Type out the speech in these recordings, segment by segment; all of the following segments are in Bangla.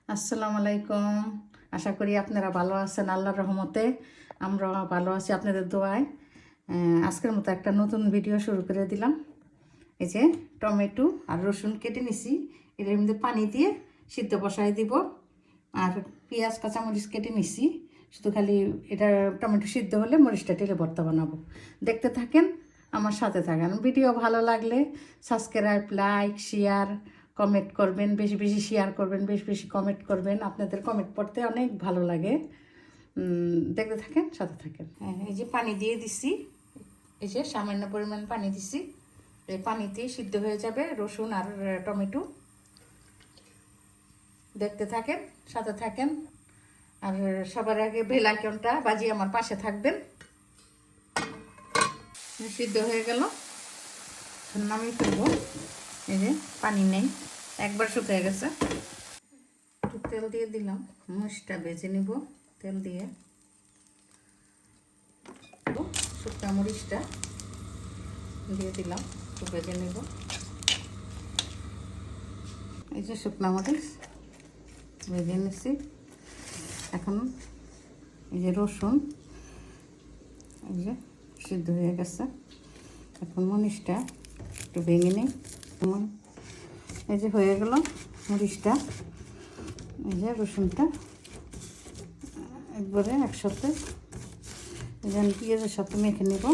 আসসালামু আলাইকুম। আশা করি আপনারা ভালো আছেন। আল্লাহর রহমতে আমরা ভালো আছি আপনাদের দোয়ায়। আজকের মতো একটা নতুন ভিডিও শুরু করে দিলাম। এই যে টমেটো আর রসুন কেটে নিছি, এর মধ্যে পানি দিয়ে সিদ্ধ বসাই দিব। আর পেঁয়াজ কাঁচামরিচ কেটে নিছি, শুধু খালি এটা টমেটো সিদ্ধ হলে মরিচটা টেলে ভর্তা বানাবো। দেখতে থাকেন, আমার সাথে থাকেন। ভিডিও ভালো লাগলে সাবস্ক্রাইব, লাইক, শেয়ার, কমেন্ট করবেন, বেশি বেশি শেয়ার করবেন, বেশি বেশি কমেন্ট করবেন। আপনাদের কমেন্ট পড়তে অনেক ভালো লাগে। দেখতে থাকেন, সাথে থাকেন। এই যে পানি দিয়ে দিছি, এই যে সামান্য পরিমাণ পানি দিছি। এই পানিতে সিদ্ধ হয়ে যাবে রসুন আর টমেটো। দেখতে থাকেন, সাথে থাকেন। আর সবার আগে বেল আইকনটা বাজিয়ে আমার পাশে থাকবেন। সিদ্ধ হয়ে গেল, নামিয়ে ফেলবো। এই যে পানি নেই, একবার শুকিয়ে গেছে। একটু তেল দিয়ে দিলাম, মরিচটা ভেজে নিব। তেল দিয়ে শুকনো মরিচটা দিয়ে দিলাম, একটু ভেজে নেব। এই যে শুকনো মরিচ ভেজে নিচ্ছি। এখন এই যে রসুন, এই যে সিদ্ধ হয়ে গেছে। এখন মরিচটা একটু ভেঙে নিই। এই যে হয়ে গেল মরিচটা, এই যে রসুনটা একবারে একসাথে পেঁয়াজের সাথে মেখে নেব।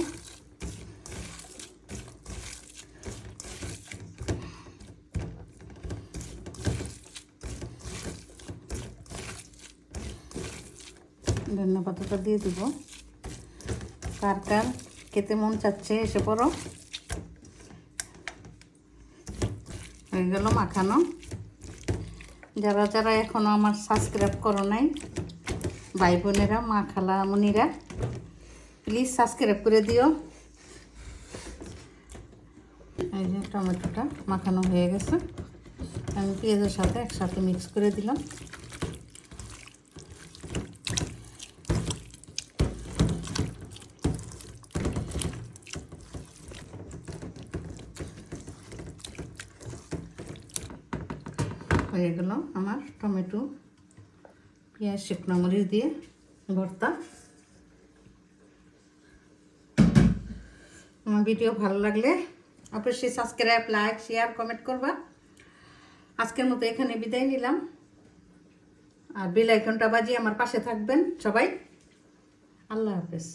ধনিয়া পাতাটা দিয়ে দিব। কার কার খেতে মন চাচ্ছে এসে পড়ো। হয়ে গেল মাখানো। যারা যারা এখনো আমার সাবস্ক্রাইব করো নাই, ভাই বোনেরা, মা খালা মনিরা, প্লিজ সাবস্ক্রাইব করে দিও। এই যে টমেটোটা মাখানো হয়ে গেছে, আমি পেঁয়াজের সাথে একসাথে মিক্স করে দিলাম। হয়ে গেল আমার টমেটো পেঁয়াজ শুকনো মরিচ দিয়ে ভর্তা। আমার ভিডিও ভালো লাগলে অবশ্যই সাবস্ক্রাইব, লাইক, শেয়ার, কমেন্ট করবা। আজকের মতো এখানে বিদায় নিলাম। আর বেল আইকনটা বাজিয়ে আমার পাশে থাকবেন সবাই। আল্লাহ হাফেজ।